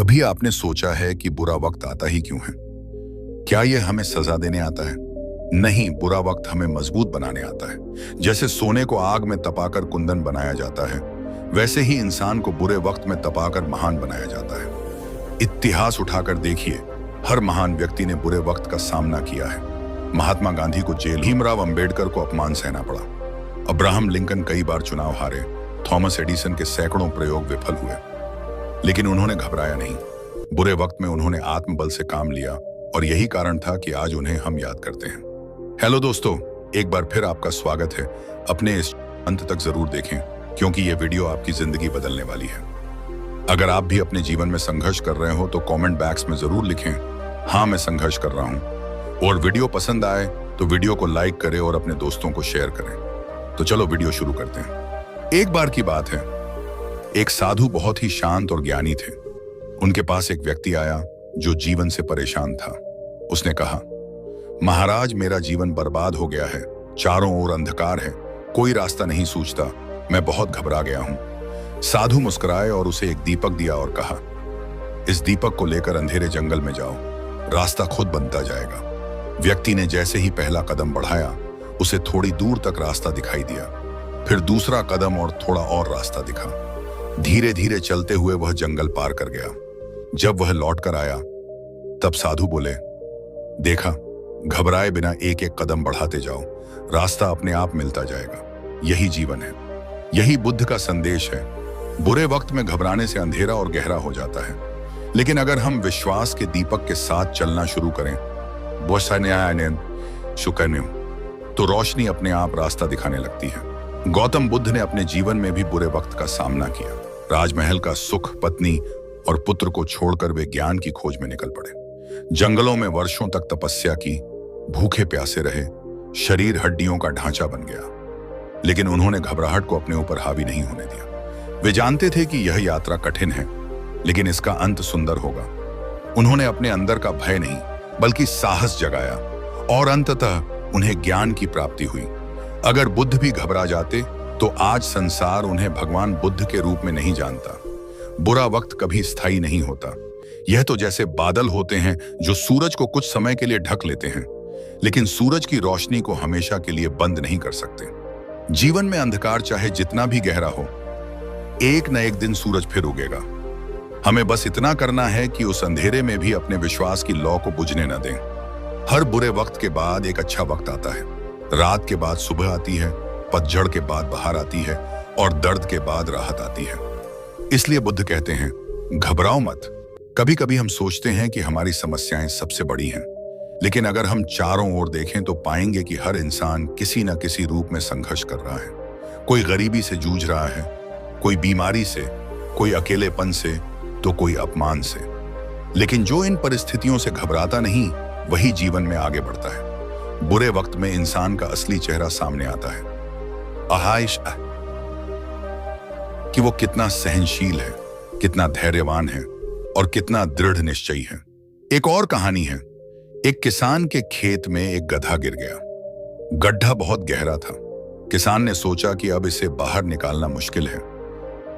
कभी आपने सोचा है कि बुरा वक्त आता ही क्यों है? क्या यह हमें सजा देने आता है? नहीं, बुरा वक्त हमें मजबूत बनाने आता है। जैसे सोने को आग में तपाकर कुंदन बनाया जाता है, वैसे ही इंसान को बुरे वक्त में तपाकर महान बनाया जाता है। इतिहास उठाकर देखिए, हर महान व्यक्ति ने बुरे वक्त का सामना किया है। महात्मा गांधी को जेल, भीमराव अंबेडकर को अपमान सहना पड़ा, अब्राहम लिंकन कई बार चुनाव हारे, थॉमस एडिसन के सैकड़ों प्रयोग विफल हुए, लेकिन उन्होंने घबराया नहीं। बुरे वक्त में उन्होंने आत्मबल से काम लिया और यही कारण था कि आज उन्हें हम याद करते हैं। हेलो दोस्तों, एक बार फिर आपका स्वागत है। अपने इस अंत तक जरूर देखें, क्योंकि यह वीडियो आपकी जिंदगी बदलने वाली है। अगर आप भी अपने जीवन में संघर्ष कर रहे हो तो कमेंट बॉक्स में जरूर लिखें, हाँ मैं संघर्ष कर रहा हूं। और वीडियो पसंद आए तो वीडियो को लाइक करें और अपने दोस्तों को शेयर करें। तो चलो वीडियो शुरू करते हैं। एक बार की बात है, एक साधु बहुत ही शांत और ज्ञानी थे। उनके पास एक व्यक्ति आया जो जीवन से परेशान था। उसने कहा, महाराज मेरा जीवन बर्बाद हो गया है, चारों ओर अंधकार है, कोई रास्ता नहीं सूझता, मैं बहुत घबरा गया हूं। साधु मुस्कुराए और उसे एक दीपक दिया और कहा, इस दीपक को लेकर अंधेरे जंगल में जाओ, रास्ता खुद बनता जाएगा। व्यक्ति ने जैसे ही पहला कदम बढ़ाया, उसे थोड़ी दूर तक रास्ता दिखाई दिया, फिर दूसरा कदम और थोड़ा और रास्ता दिखा। धीरे धीरे चलते हुए वह जंगल पार कर गया। जब वह लौट कर आया तब साधु बोले, देखा, घबराए बिना एक एक कदम बढ़ाते जाओ, रास्ता अपने आप मिलता जाएगा। यही जीवन है, यही बुद्ध का संदेश है। बुरे वक्त में घबराने से अंधेरा और गहरा हो जाता है, लेकिन अगर हम विश्वास के दीपक के साथ चलना शुरू करें, तो रोशनी अपने आप रास्ता दिखाने लगती है। गौतम बुद्ध ने अपने जीवन में भी बुरे वक्त का सामना किया। राजमहल का सुख, पत्नी और पुत्र को छोड़कर वे ज्ञान की खोज में निकल पड़े। जंगलों में वर्षों तक तपस्या की, भूखे प्यासे रहे, शरीर हड्डियों का ढांचा बन गया, लेकिन उन्होंने घबराहट को अपने ऊपर हावी नहीं होने दिया। वे जानते थे कि यह यात्रा कठिन है, लेकिन इसका अंत सुंदर होगा। उन्होंने अपने अंदर का भय नहीं बल्कि साहस जगाया और अंततः उन्हें ज्ञान की प्राप्ति हुई। अगर बुद्ध भी घबरा जाते तो आज संसार उन्हें भगवान बुद्ध के रूप में नहीं जानता। बुरा वक्त कभी स्थायी नहीं होता। यह तो जैसे बादल होते हैं जो सूरज को कुछ समय के लिए ढक लेते हैं, लेकिन सूरज की रोशनी को हमेशा के लिए बंद नहीं कर सकते। जीवन में अंधकार चाहे जितना भी गहरा हो, एक न एक दिन सूरज फिर उगेगा। हमें बस इतना करना है कि उस अंधेरे में भी अपने विश्वास की लौ को बुझने न दें। हर बुरे वक्त के बाद एक अच्छा वक्त आता है। रात के बाद सुबह आती है, पतझड़ के बाद बहार आती है और दर्द के बाद राहत आती है। इसलिए बुद्ध कहते हैं, घबराओ मत। कभी कभी हम सोचते हैं कि हमारी समस्याएं सबसे बड़ी हैं, लेकिन अगर हम चारों ओर देखें तो पाएंगे कि हर इंसान किसी न किसी रूप में संघर्ष कर रहा है। कोई गरीबी से जूझ रहा है, कोई बीमारी से, कोई अकेलेपन से, तो कोई अपमान से। लेकिन जो इन परिस्थितियों से घबराता नहीं, वही जीवन में आगे बढ़ता है। बुरे वक्त में इंसान का असली चेहरा सामने आता है। आहाइश कि वो कितना सहनशील है, कितना धैर्यवान है और कितना दृढ़ निश्चयी है। एक और कहानी है। एक किसान के खेत में एक गधा गिर गया। गड्ढा बहुत गहरा था। किसान ने सोचा कि अब इसे बाहर निकालना मुश्किल है,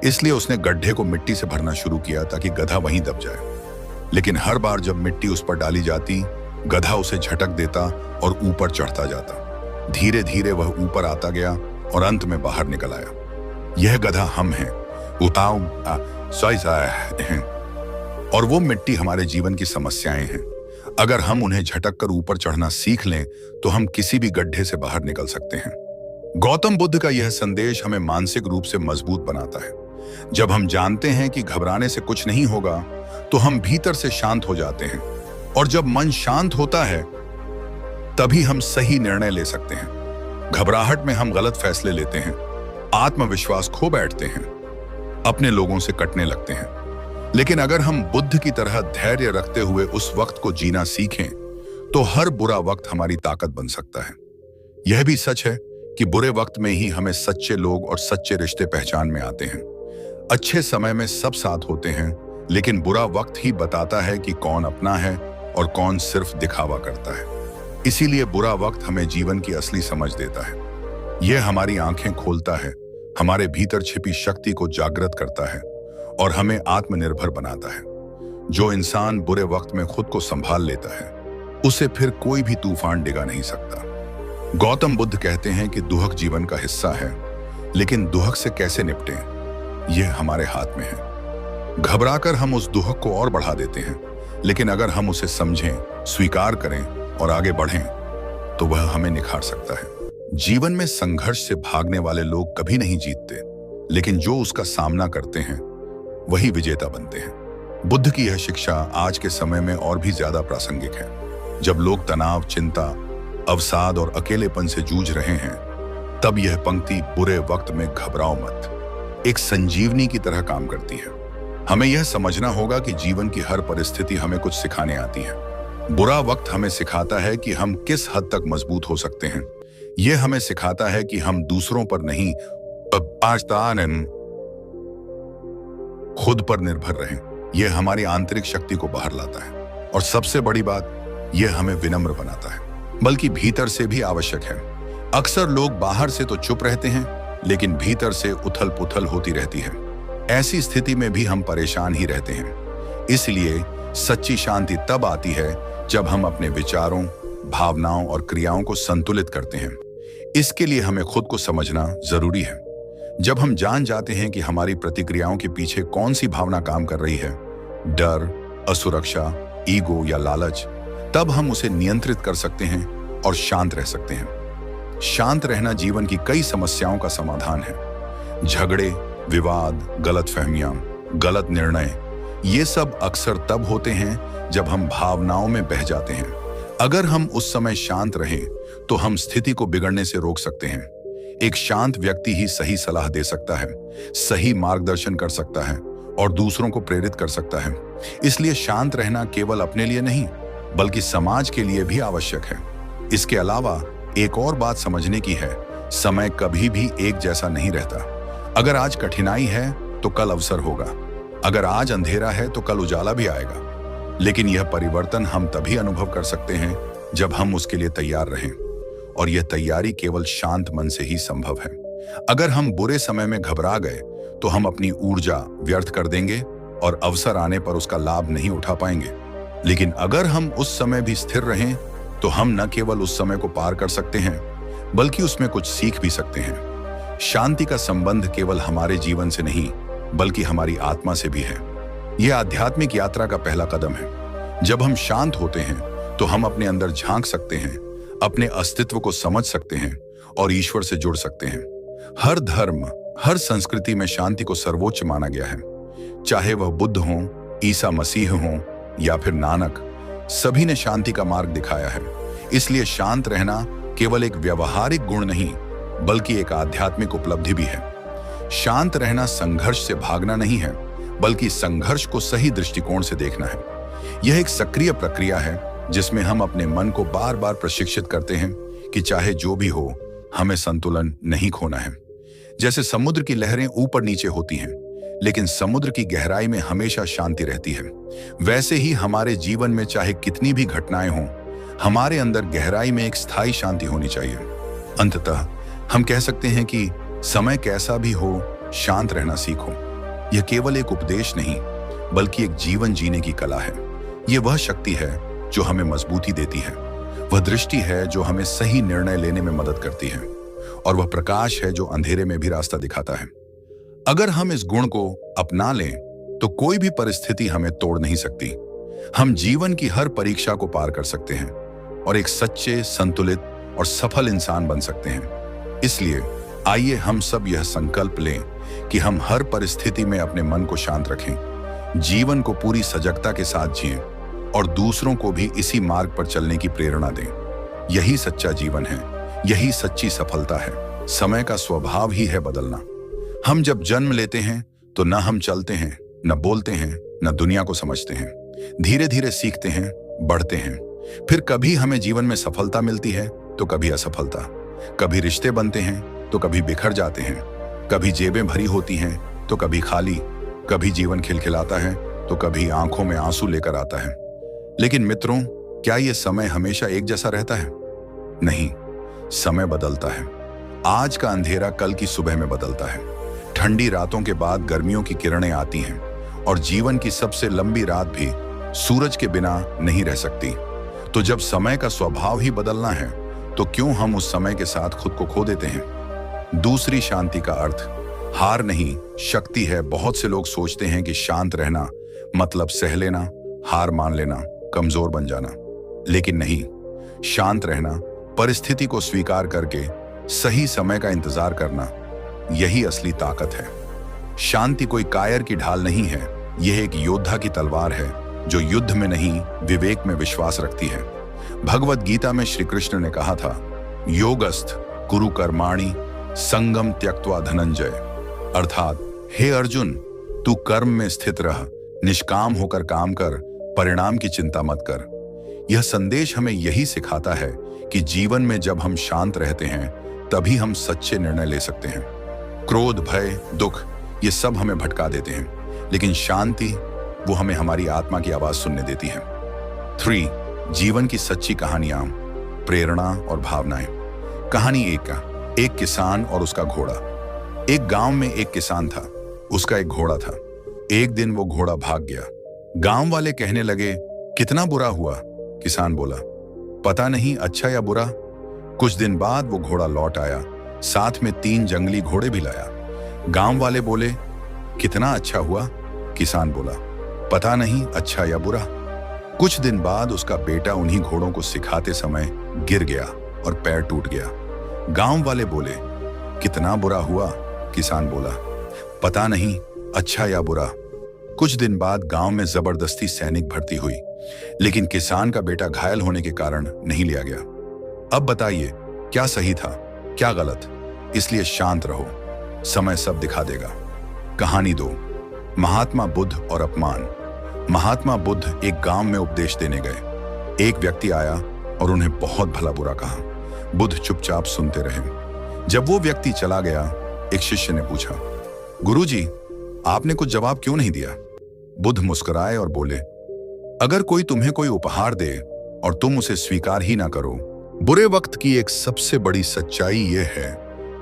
इसलिए उसने गड्ढे को मिट्टी से भरना शुरू किया ताकि गधा वहीं दब जाए। लेकिन हर बार जब मिट्टी उस पर डाली जाती, गधा उसे झटक देता और ऊपर चढ़ता जाता। धीरे धीरे वह ऊपर आता गया और अंत में बाहर निकल आया। यह गधा हम हैं, और वो मिट्टी हमारे जीवन की समस्याएं हैं। अगर हम उन्हें झटक कर ऊपर चढ़ना सीख लें तो हम किसी भी गड्ढे से बाहर निकल सकते हैं। गौतम बुद्ध का यह संदेश हमें मानसिक रूप से मजबूत बनाता है। जब हम जानते हैं कि घबराने से कुछ नहीं होगा, तो हम भीतर से शांत हो जाते हैं, और जब मन शांत होता है तभी हम सही निर्णय ले सकते हैं। घबराहट में हम गलत फैसले लेते हैं, आत्मविश्वास खो बैठते हैं, अपने लोगों से कटने लगते हैं। लेकिन अगर हम बुद्ध की तरह धैर्य रखते हुए उस वक्त को जीना सीखें, तो हर बुरा वक्त हमारी ताकत बन सकता है। यह भी सच है कि बुरे वक्त में ही हमें सच्चे लोग और सच्चे रिश्ते पहचान में आते हैं। अच्छे समय में सब साथ होते हैं, लेकिन बुरा वक्त ही बताता है कि कौन अपना है और कौन सिर्फ दिखावा करता है। इसीलिए बुरा वक्त हमें जीवन की असली समझ देता है। यह हमारी आंखें खोलता है, हमारे भीतर छिपी शक्ति को जागृत करता है और हमें आत्मनिर्भर बनाता है। जो इंसान बुरे वक्त में खुद को संभाल लेता है, उसे फिर कोई भी तूफान डिगा नहीं सकता। गौतम बुद्ध कहते हैं कि दुहक जीवन का हिस्सा है, लेकिन दुहक से कैसे निपटें, यह हमारे हाथ में है। घबराकर हम उस दुहक को और बढ़ा देते हैं, लेकिन अगर हम उसे समझें, स्वीकार करें और आगे बढ़ें, तो वह हमें निखार सकता है। जीवन में संघर्ष से भागने वाले लोग कभी नहीं जीतते, लेकिन जो उसका सामना करते हैं वही विजेता बनते हैं। बुद्ध की यह शिक्षा आज के समय में और भी ज्यादा प्रासंगिक है। जब लोग तनाव, चिंता, अवसाद और अकेलेपन से जूझ रहे हैं, तब यह पंक्ति बुरे वक्त में घबराओ मत एक संजीवनी की तरह काम करती है। हमें यह समझना होगा कि जीवन की हर परिस्थिति हमें कुछ सिखाने आती है। बुरा वक्त हमें सिखाता है कि हम किस हद तक मजबूत हो सकते हैं। यह हमें सिखाता है कि हम दूसरों पर नहीं, खुद पर निर्भर रहें। यह हमारी आंतरिक शक्ति को बाहर लाता है, और सबसे बड़ी बात, यह हमें विनम्र बनाता है, बल्कि भीतर से भी आवश्यक है। अक्सर लोग बाहर से तो चुप रहते हैं, लेकिन भीतर से उथल पुथल होती रहती है। ऐसी स्थिति में भी हम परेशान ही रहते हैं। इसलिए सच्ची शांति तब आती है जब हम अपने विचारों, भावनाओं और क्रियाओं को संतुलित करते हैं। इसके लिए हमें खुद को समझना जरूरी है। जब हम जान जाते हैं कि हमारी प्रतिक्रियाओं के पीछे कौन सी भावना काम कर रही है, डर, असुरक्षा, ईगो या लालच, तब हम उसे नियंत्रित कर सकते हैं और शांत रह सकते हैं। शांत रहना जीवन की कई समस्याओं का समाधान है। झगड़े, विवाद, गलतफहमियां, गलत निर्णय, ये सब अक्सर तब होते हैं जब हम भावनाओं में बह जाते हैं। अगर हम उस समय शांत रहें, तो हम स्थिति को बिगड़ने से रोक सकते हैं। एक शांत व्यक्ति ही सही सलाह दे सकता है, सही मार्गदर्शन कर सकता है और दूसरों को प्रेरित कर सकता है। इसलिए शांत रहना केवल अपने लिए नहीं, बल्कि समाज के लिए भी आवश्यक है। इसके अलावा एक और बात समझने की है, समय कभी भी एक जैसा नहीं रहता। अगर आज कठिनाई है तो कल अवसर होगा, अगर आज अंधेरा है तो कल उजाला भी आएगा। लेकिन यह परिवर्तन हम तभी अनुभव कर सकते हैं जब हम उसके लिए तैयार रहें, और यह तैयारी केवल शांत मन से ही संभव है। अगर हम बुरे समय में घबरा गए तो हम अपनी ऊर्जा व्यर्थ कर देंगे और अवसर आने पर उसका लाभ नहीं उठा पाएंगे। लेकिन अगर हम उस समय भी स्थिर रहें, तो हम न केवल उस समय को पार कर सकते हैं, बल्कि उसमें कुछ सीख भी सकते हैं। शांति का संबंध केवल हमारे जीवन से नहीं, बल्कि हमारी आत्मा से भी है। यह आध्यात्मिक यात्रा का पहला कदम है। जब हम शांत होते हैं, तो हम अपने अंदर झांक सकते हैं, अपने अस्तित्व को समझ सकते हैं और ईश्वर से जुड़ सकते हैं। हर धर्म, हर संस्कृति में शांति को सर्वोच्च माना गया है। चाहे वह बुद्ध हो, ईसा मसीह हो या फिर नानक, सभी ने शांति का मार्ग दिखाया है। इसलिए शांत रहना केवल एक व्यवहारिक गुण नहीं, बल्कि एक आध्यात्मिक उपलब्धि भी है। शांत रहना संघर्ष से भागना नहीं है, बल्कि संघर्ष को सही दृष्टिकोण से देखना है। यह एक सक्रिय प्रक्रिया है जिसमें हम अपने मन को बार बार प्रशिक्षित करते हैं कि चाहे जो भी हो, हमें संतुलन नहीं खोना है। जैसे समुद्र की लहरें ऊपर नीचे होती हैं, लेकिन समुद्र की गहराई में हमेशा शांति रहती है। वैसे ही हमारे जीवन में चाहे कितनी भी घटनाएं हों, हमारे अंदर गहराई में एक स्थायी शांति होनी चाहिए। अंततः हम कह सकते हैं कि समय कैसा भी हो, शांत रहना सीखो। यह केवल एक उपदेश नहीं, बल्कि एक जीवन जीने की कला है। यह वह शक्ति है जो हमें मजबूती देती है, वह दृष्टि है जो हमें सही निर्णय लेने में मदद करती है, और वह प्रकाश है जो अंधेरे में भी रास्ता दिखाता है। अगर हम इस गुण को अपना लें, तो कोई भी परिस्थिति हमें तोड़ नहीं सकती। हम जीवन की हर परीक्षा को पार कर सकते हैं और एक सच्चे, संतुलित और सफल इंसान बन सकते हैं। इसलिए आइए हम सब यह संकल्प लें कि हम हर परिस्थिति में अपने मन को शांत रखें, जीवन को पूरी सजगता के साथ जिएं और दूसरों को भी इसी मार्ग पर चलने की प्रेरणा दें। यही सच्चा जीवन है, यही सच्ची सफलता है। समय का स्वभाव ही है बदलना। हम जब जन्म लेते हैं तो न हम चलते हैं, न बोलते हैं, न दुनिया को समझते हैं। धीरे धीरे सीखते हैं, बढ़ते हैं। फिर कभी हमें जीवन में सफलता मिलती है तो कभी असफलता, कभी रिश्ते बनते हैं तो कभी बिखर जाते हैं, कभी जेबें भरी होती हैं तो कभी खाली, कभी जीवन खिलखिलाता है तो कभी आंखों में आंसू लेकर आता है। लेकिन मित्रों, क्या यह समय हमेशा एक जैसा रहता है? नहीं, समय बदलता है। आज का अंधेरा कल की सुबह में बदलता है। ठंडी रातों के बाद गर्मियों की किरणें आती हैं और जीवन की सबसे लंबी रात भी सूरज के बिना नहीं रह सकती। तो जब समय का स्वभाव ही बदलना है, तो क्यों हम उस समय के साथ खुद को खो देते हैं? दूसरी शांति का अर्थ हार नहीं, शक्ति है। बहुत से लोग सोचते हैं कि शांत रहना मतलब सह लेना, हार मान लेना, कमजोर बन जाना। लेकिन नहीं, शांत रहना, परिस्थिति को स्वीकार करके सही समय का इंतजार करना, यही असली ताकत है। शांति कोई कायर की ढाल नहीं है, यह एक योद्धा की तलवार है जो युद्ध में नहीं, विवेक में विश्वास रखती है। भगवत गीता में श्री कृष्ण ने कहा था, योगस्थ कुरु कर्माणि संगम त्यक्त्वा धनंजय, अर्थात हे अर्जुन, तू कर्म में स्थित रह, निष्काम होकर काम कर, परिणाम की चिंता मत कर। यह संदेश हमें यही सिखाता है कि जीवन में जब हम शांत रहते हैं तभी हम सच्चे निर्णय ले सकते हैं। क्रोध, भय, दुख ये सब हमें भटका देते हैं, लेकिन शांति वो हमें हमारी आत्मा की आवाज सुनने देती है। 3. जीवन की सच्ची कहानियां, प्रेरणा और भावनाएं। कहानी 1, एक किसान और उसका घोड़ा। एक गांव में एक किसान था, उसका एक घोड़ा था। एक दिन वो घोड़ा भाग गया। गांव वाले कहने लगे, कितना बुरा हुआ? किसान बोला, पता नहीं अच्छा या बुरा। कुछ दिन बाद वो घोड़ा लौट आया, साथ में 3 जंगली घोड़े भी लाया। गांव वाले बोले, कितना अच्छा हुआ? किसान बोला, पता नहीं अच्छा या बुरा। कुछ दिन बाद उसका बेटा उन्हीं घोड़ों को सिखाते समय गिर गया और पैर टूट गया। गांव वाले बोले, कितना बुरा हुआ? किसान बोला, पता नहीं अच्छा या बुरा। कुछ दिन बाद गांव में जबरदस्ती सैनिक भर्ती हुई, लेकिन किसान का बेटा घायल होने के कारण नहीं लिया गया। अब बताइए, क्या सही था, क्या गलत? इसलिए शांत रहो, समय सब दिखा देगा। कहानी 2, महात्मा बुद्ध और अपमान। महात्मा बुद्ध एक गांव में उपदेश देने गए। एक व्यक्ति आया और उन्हें बहुत भला बुरा कहा। बुद्ध चुपचाप सुनते रहे। जब वो व्यक्ति चला गया, एक शिष्य ने पूछा, गुरुजी, आपने कुछ जवाब क्यों नहीं दिया? बुद्ध मुस्कुराए और बोले, अगर कोई तुम्हें कोई उपहार दे और तुम उसे स्वीकार ही ना करो, बुरे वक्त की एक सबसे बड़ी सच्चाई यह है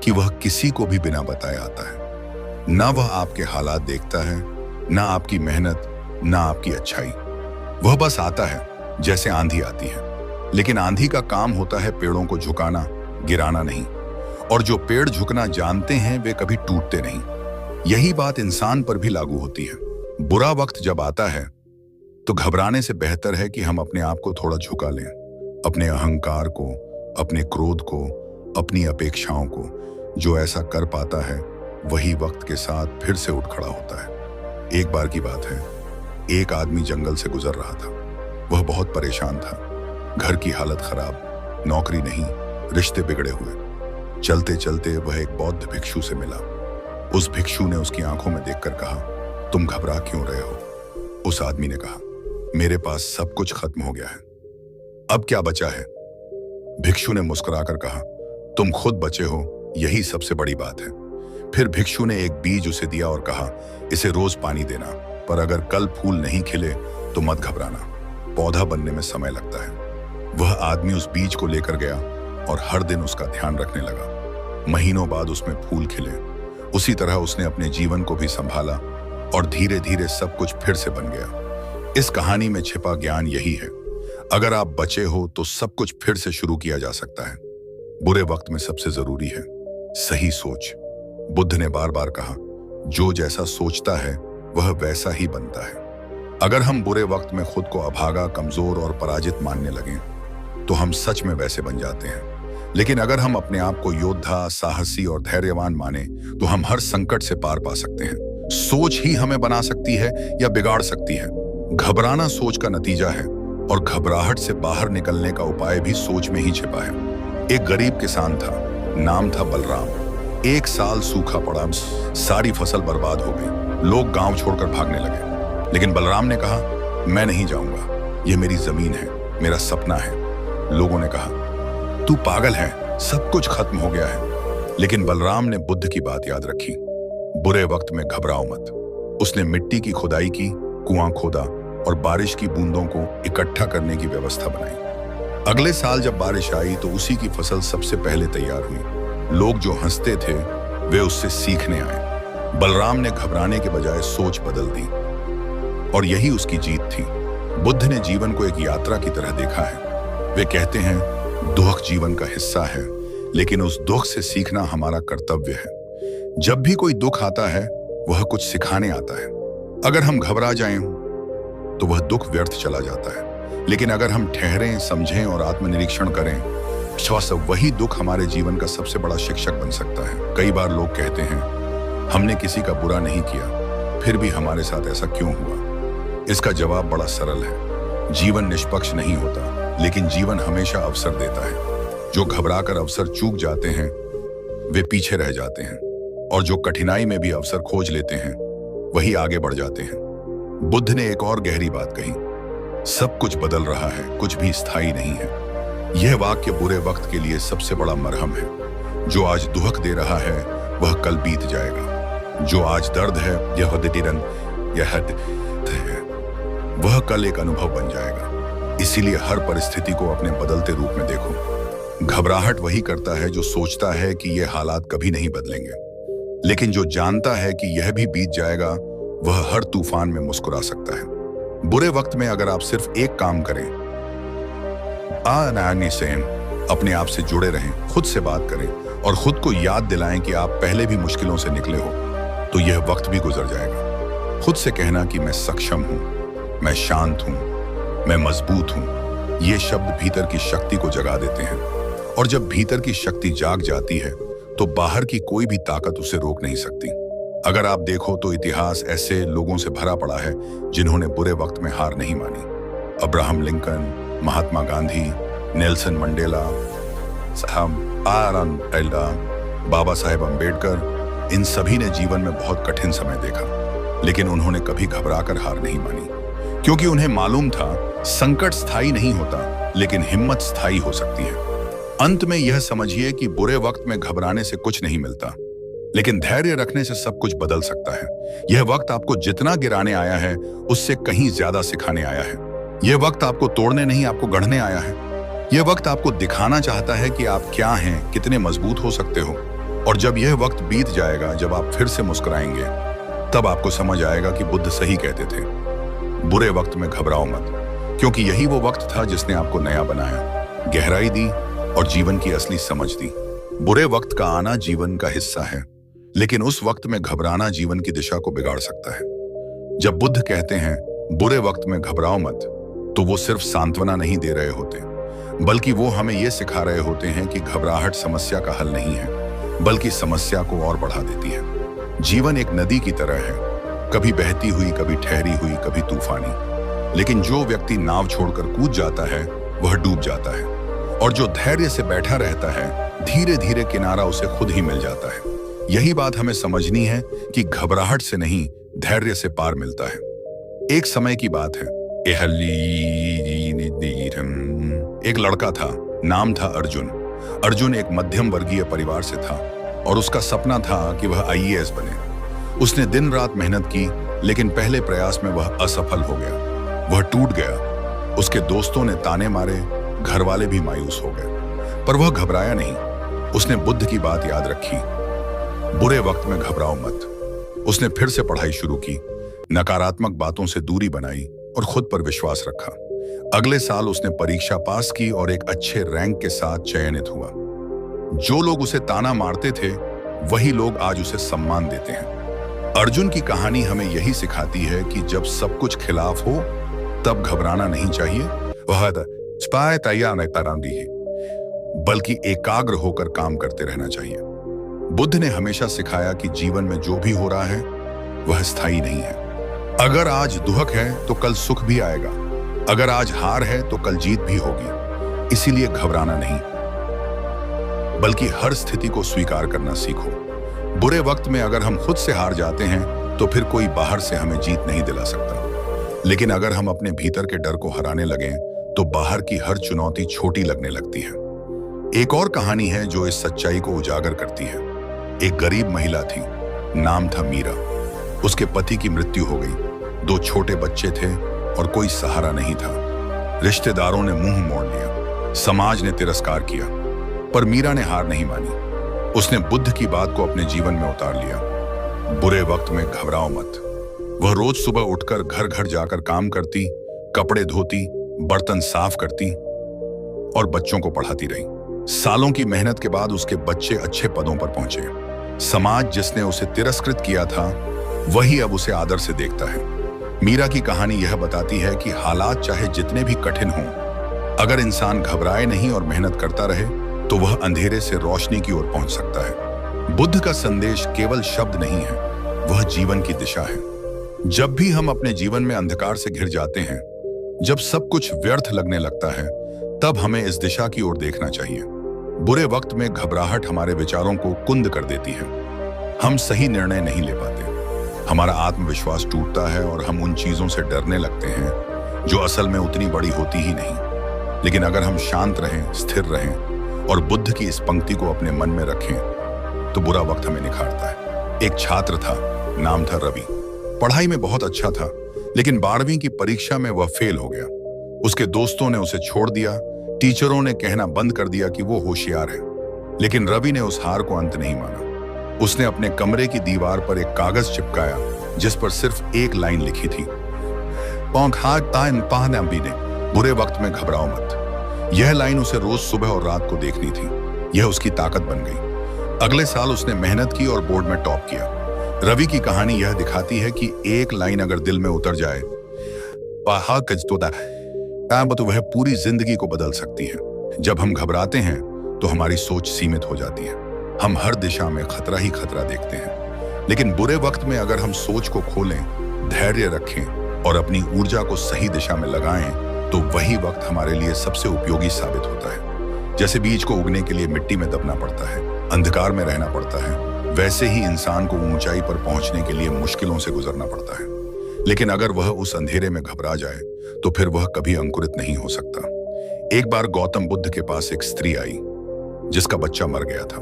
कि वह किसी को भी बिना बताए आता है। ना वह आपके हालात देखता है, ना आपकी मेहनत, ना आपकी अच्छाई। वह बस आता है जैसे आंधी आती है। लेकिन आंधी का काम होता है पेड़ों को झुकाना, गिराना नहीं। और जो पेड़ झुकना जानते हैं वे कभी टूटते नहीं। यही बात इंसान पर भी लागू होती है। बुरा वक्त जब आता है तो घबराने से बेहतर है कि हम अपने आप को थोड़ा झुका लें, अपने अहंकार को, अपने क्रोध को, अपनी अपेक्षाओं को। जो ऐसा कर पाता है वही वक्त के साथ फिर से उठ खड़ा होता है। एक बार की बात है, एक आदमी जंगल से गुजर रहा था। वह बहुत परेशान था, घर की हालत खराब, नौकरी नहीं, रिश्ते बिगड़े हुए। चलते चलते वह एक बौद्ध भिक्षु से मिला। उस भिक्षु ने उसकी आंखों में देखकर कहा, तुम घबरा क्यों रहे हो? उस आदमी ने कहा, मेरे पास सब कुछ खत्म हो गया है, अब क्या बचा है? भिक्षु ने मुस्कुराकर कहा, तुम खुद बचे हो, यही सबसे बड़ी बात है। फिर भिक्षु ने एक बीज उसे दिया और कहा, इसे रोज पानी देना, पर अगर कल फूल नहीं खिले तो मत घबराना, पौधा बनने में समय लगता है। वह आदमी उस बीज को लेकर गया और हर दिन उसका ध्यान रखने लगा। महीनों बाद उसमें फूल खिले। उसी तरह उसने अपने जीवन को भी संभाला और धीरे धीरे सब कुछ फिर से बन गया। इस कहानी में छिपा ज्ञान यही है, अगर आप बचे हो तो सब कुछ फिर से शुरू किया जा सकता है। बुरे वक्त में सबसे जरूरी है सही सोच। बुद्ध ने बार बार कहा, जो जैसा सोचता है वह वैसा ही बनता है। अगर हम बुरे वक्त में खुद को अभागा, कमजोर और पराजित मानने लगें तो हम सच में वैसे बन जाते हैं। लेकिन अगर हम अपने आप को योद्धा, साहसी और धैर्यवान माने तो हम हर संकट से पार पा सकते हैं। सोच ही हमें बना सकती है या बिगाड़ सकती है। घबराना सोच का नतीजा है और घबराहट से बाहर निकलने का उपाय भी सोच में ही छिपा है। एक गरीब किसान था, नाम था बलराम। एक साल सूखा पड़ा, सारी फसल बर्बाद हो गई। लोग गांव छोड़कर भागने लगे, लेकिन बलराम ने कहा, मैं नहीं जाऊंगा, यह मेरी जमीन है, मेरा सपना है। लोगों ने कहा, तू पागल है, सब कुछ खत्म हो गया है। लेकिन बलराम ने बुद्ध की बात याद रखी, बुरे वक्त में घबराओ मत। उसने मिट्टी की खुदाई की, कुआं खोदा और बारिश की बूंदों को इकट्ठा करने की व्यवस्था बनाई। अगले साल जब बारिश आई तो उसी की फसल सबसे पहले तैयार हुई। लोग जो हंसते थे वे उससे सीखने आए। बलराम ने घबराने के बजाय सोच बदल दी। और यही उसकी जीत थी। बुद्ध ने जीवन को एक यात्रा की तरह देखा है। वे कहते हैं, दुख जीवन का हिस्सा है, लेकिन उस दुख से सीखना हमारा कर्तव्य है। जब भी कोई दुख आता है, वह कुछ सिखाने आता है। अगर हम घबरा जाएं, तो वह दुख व्यर्थ चला जाता है। लेकिन अगर हम ठहरें, समझें और आत्मनिरीक्षण करें, वही दुख हमारे जीवन का सबसे बड़ा शिक्षक बन सकता है। कई बार लोग कहते हैं, हमने किसी का बुरा नहीं किया, फिर भी हमारे साथ ऐसा क्यों हुआ? इसका जवाब बड़ा सरल है। जीवन निष्पक्ष नहीं होता, लेकिन जीवन हमेशा अवसर देता है। जो घबराकर अवसर चूक जाते हैं, वे पीछे रह जाते हैं, और जो कठिनाई में भी अवसर खोज लेते हैं, वही आगे बढ़ जाते हैं। बुद्ध ने एक और गहरी बात कही, सब कुछ बदल रहा है, कुछ भी स्थायी नहीं है। यह वाक्य बुरे वक्त के लिए सबसे बड़ा मरहम है। जो आज दुख दे रहा है, वह कल बीत जाएगा। जो आज दर्द है, वह कल एक अनुभव बन जाएगा। इसीलिए हर परिस्थिति को अपने बदलते रूप में देखो। घबराहट वही करता है जो सोचता है कि यह हालात कभी नहीं बदलेंगे, लेकिन जो जानता है कि यह भी बीत जाएगा, वह हर तूफान में मुस्कुरा सकता है। बुरे वक्त में अगर आप सिर्फ एक काम करें, अपने आप से जुड़े रहें, खुद से बात करें और खुद को याद दिलाएं कि आप पहले भी मुश्किलों से निकले हो, तो यह वक्त भी गुजर जाएगा। खुद से कहना कि मैं सक्षम हूं, मैं शांत हूं, मैं मजबूत हूं, ये शब्द भीतर की शक्ति को जगा देते हैं। और जब भीतर की शक्ति जाग जाती है, तो बाहर की कोई भी ताकत उसे रोक नहीं सकती। अगर आप देखो तो इतिहास ऐसे लोगों से भरा पड़ा है जिन्होंने बुरे वक्त में हार नहीं मानी। Abraham Lincoln, Mahatma Gandhi, Nelson Mandela, Baba Saheb Ambedkar, इन सभी ने जीवन में बहुत कठिन समय देखा, लेकिन उन्होंने कभी घबराकर हार नहीं मानी, क्योंकि उन्हें मालूम था संकट स्थायी नहीं होता, लेकिन हिम्मत स्थायी हो सकती है। अंत में यह समझिए कि बुरे वक्त में घबराने से कुछ नहीं मिलता, लेकिन धैर्य रखने से सब कुछ बदल सकता है। यह वक्त आपको जितना गिराने आया है, उससे कहीं ज्यादा सिखाने आया है। यह वक्त आपको तोड़ने नहीं, आपको गढ़ने आया है। यह वक्त आपको दिखाना चाहता है कि आप क्या हैं, कितने मजबूत हो सकते हो। और जब यह वक्त बीत जाएगा, जब आप फिर से मुस्कुराएंगे, तब आपको समझ आएगा कि बुद्ध सही कहते थे, बुरे वक्त में घबराओ मत, क्योंकि यही वो वक्त था जिसने आपको नया बनाया, गहराई दी और जीवन की असली समझ दी। बुरे वक्त का आना जीवन का हिस्सा है, लेकिन उस वक्त में घबराना जीवन की दिशा को बिगाड़ सकता है। जब बुद्ध कहते हैं बुरे वक्त में घबराओ मत, तो वो सिर्फ सांत्वना नहीं दे रहे होते, बल्कि वो हमें ये सिखा रहे होते हैं कि घबराहट समस्या का हल नहीं है, बल्कि समस्या को और बढ़ा देती है। जीवन एक नदी की तरह है, कभी बहती हुई, कभी ठहरी हुई, कभी तूफानी। लेकिन जो व्यक्ति नाव छोड़कर कूद जाता है, वह डूब जाता है, और जो धैर्य से बैठा रहता है, धीरे धीरे किनारा उसे खुद ही मिल जाता है। यही बात हमें समझनी है कि घबराहट से नहीं, धैर्य से पार मिलता है। एक समय की बात है, एक लड़का था, नाम था अर्जुन। अर्जुन एक मध्यम वर्गीय परिवार से था और उसका सपना था कि वह आईएएस बने। उसने दिन रात मेहनत की, लेकिन पहले प्रयास में वह असफल हो गया। वह टूट गया। उसके दोस्तों ने ताने मारे, घर वाले भी मायूस हो गए, पर वह घबराया नहीं। उसने बुद्ध की बात याद रखी, बुरे वक्त में घबराओ मत। उसने फिर से पढ़ाई शुरू की, नकारात्मक बातों से दूरी बनाई और खुद पर विश्वास रखा। अगले साल उसने परीक्षा पास की और एक अच्छे रैंक के साथ चयनित हुआ। जो लोग उसे ताना मारते थे, वही लोग आज उसे सम्मान देते हैं। अर्जुन की कहानी हमें यही सिखाती है कि जब सब कुछ खिलाफ हो, तब घबराना नहीं चाहिए, वह तैयार नहीं, बल्कि एकाग्र होकर काम करते रहना चाहिए। बुद्ध ने हमेशा सिखाया कि जीवन में जो भी हो रहा है, वह स्थायी नहीं है। अगर आज दुख है तो कल सुख भी आएगा, अगर आज हार है तो कल जीत भी होगी। इसीलिए घबराना नहीं, बल्कि हर स्थिति को स्वीकार करना सीखो। बुरे वक्त में अगर हम खुद से हार जाते हैं, तो फिर कोई बाहर से हमें जीत नहीं दिला सकता। लेकिन अगर हम अपने भीतर के डर को हराने लगें, तो बाहर की हर चुनौती छोटी लगने लगती है। एक और कहानी है जो इस सच्चाई को उजागर करती है। एक गरीब महिला थी, नाम था मीरा। उसके पति की मृत्यु हो गई, 2 छोटे बच्चे थे और कोई सहारा नहीं था। रिश्तेदारों ने मुंह मोड़ लिया, समाज ने तिरस्कार किया, पर मीरा ने हार नहीं मानी। उसने बुद्ध की बात को अपने जीवन में उतार लिया। बुरे वक्त में घबराओ मत, वह रोज सुबह उठकर घर घर जाकर काम करती, कपड़े धोती, बर्तन साफ करती और बच्चों को पढ़ाती रही। सालों की मेहनत के बाद उसके बच्चे अच्छे पदों पर पहुंचे। समाज जिसने उसे तिरस्कृत किया था, वही अब उसे आदर से देखता है। मीरा की कहानी यह बताती है कि हालात चाहे जितने भी कठिन हों, अगर इंसान घबराए नहीं और मेहनत करता रहे तो वह अंधेरे से रोशनी की ओर पहुंच सकता है। बुद्ध का संदेश केवल शब्द नहीं है, वह जीवन की दिशा है। जब भी हम अपने जीवन में अंधकार से घिर जाते हैं, जब सब कुछ व्यर्थ लगने लगता है, तब हमें इस दिशा की ओर देखना चाहिए। बुरे वक्त में घबराहट हमारे विचारों को कुंद कर देती है। हम सही निर्णय नहीं ले पाते, हमारा आत्मविश्वास टूटता है और हम उन चीजों से डरने लगते हैं जो असल में उतनी बड़ी होती ही नहीं। लेकिन अगर हम शांत रहें, स्थिर रहें और बुद्ध की इस पंक्ति को अपने मन में रखें तो बुरा वक्त हमें निखारता है। एक छात्र था, नाम था रवि। पढ़ाई में बहुत अच्छा था, लेकिन 12वीं की परीक्षा में वह फेल हो गया। उसके दोस्तों ने उसे छोड़ दिया, टीचरों ने कहना बंद कर दिया कि वो होशियार है। लेकिन रवि ने उस हार को अंत नहीं माना। उसने अपने कमरे की दीवार पर एक कागज चिपकाया जिस पर सिर्फ एक लाइन लिखी थी, बुरे वक्त में घबराओ मत। यह लाइन उसे रोज सुबह और रात को देखनी थी। यह उसकी ताकत बन गई। अगले साल उसने मेहनत की और बोर्ड में टॉप किया। रवि की कहानी यह दिखाती है कि एक लाइन अगर दिल में उतर जाए तो वह पूरी जिंदगी को बदल सकती है। जब हम घबराते हैं तो हमारी सोच सीमित हो जाती है। हम हर दिशा में खतरा ही खतरा देखते हैं। लेकिन बुरे वक्त में अगर हम सोच को खोलें, धैर्य रखें और अपनी ऊर्जा को सही दिशा में लगाएं, तो वही वक्त हमारे लिए सबसे उपयोगी साबित होता है। जैसे बीज को उगने के लिए मिट्टी में दबना पड़ता है, अंधकार में रहना पड़ता है, वैसे ही इंसान को ऊंचाई पर पहुंचने के लिए मुश्किलों से गुजरना पड़ता है। लेकिन अगर वह उस अंधेरे में घबरा जाए तो फिर वह कभी अंकुरित नहीं हो सकता। एक बार गौतम बुद्ध के पास एक स्त्री आई जिसका बच्चा मर गया था।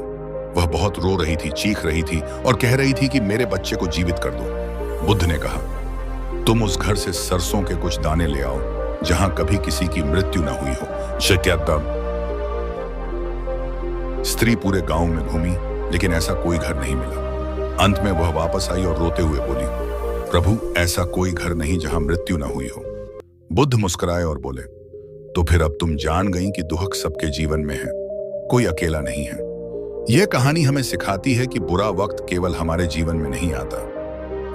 वह बहुत रो रही थी, चीख रही थी और कह रही थी कि मेरे बच्चे को जीवित कर दो। बुद्ध ने कहा, तुम उस घर से सरसों के कुछ दाने ले आओ जहां कभी किसी की मृत्यु न हुई हो। स्त्री पूरे गांव में घूमी, लेकिन ऐसा कोई घर नहीं मिला। अंत में वह वापस आई और रोते हुए बोली, प्रभु, ऐसा कोई घर नहीं जहां मृत्यु न हुई हो। बुद्ध मुस्कुराए और बोले, तो फिर अब तुम जान गई कि दुख सबके जीवन में है, कोई अकेला नहीं है। यह कहानी हमें सिखाती है कि बुरा वक्त केवल हमारे जीवन में नहीं आता,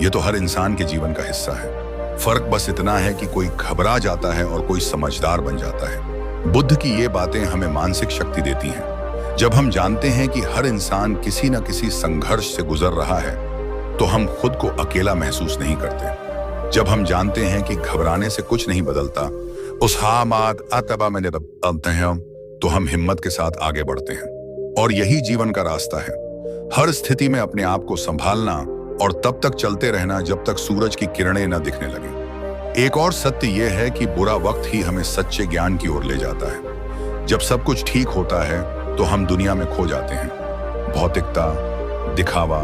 यह तो हर इंसान के जीवन का हिस्सा है। फर्क बस इतना है कि कोई घबरा जाता है और कोई समझदार बन जाता है। बुद्ध की ये बातें हमें मानसिक शक्ति देती हैं। जब हम जानते हैं कि हर इंसान किसी न किसी संघर्ष से गुजर रहा है, तो हम खुद को अकेला महसूस नहीं करते। जब हम जानते हैं कि घबराने से कुछ नहीं बदलता, उस हामाद अतबा में बदलते हैं, तो हम हिम्मत के साथ आगे बढ़ते हैं। और यही जीवन का रास्ता है, हर स्थिति में अपने आप को संभालना और तब तक चलते रहना जब तक सूरज की किरणें न दिखने लगे। एक और सत्य यह है कि बुरा वक्त ही हमें सच्चे ज्ञान की ओर ले जाता है। जब सब कुछ ठीक होता है तो हम दुनिया में खो जाते हैं, भौतिकता, दिखावा,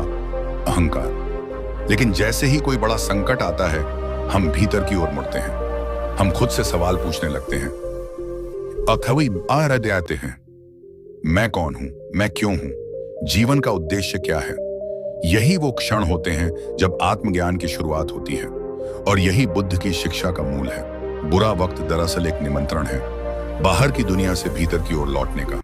अहंकार। लेकिन जैसे ही कोई बड़ा संकट आता है, हम भीतर की ओर मुड़ते हैं। हम खुद से सवाल पूछने लगते हैं, अथवी आते हैं, मैं कौन हूं, मैं क्यों हूं, जीवन का उद्देश्य क्या है। यही वो क्षण होते हैं जब आत्मज्ञान की शुरुआत होती है, और यही बुद्ध की शिक्षा का मूल है। बुरा वक्त दरअसल एक निमंत्रण है, बाहर की दुनिया से भीतर की ओर लौटने का।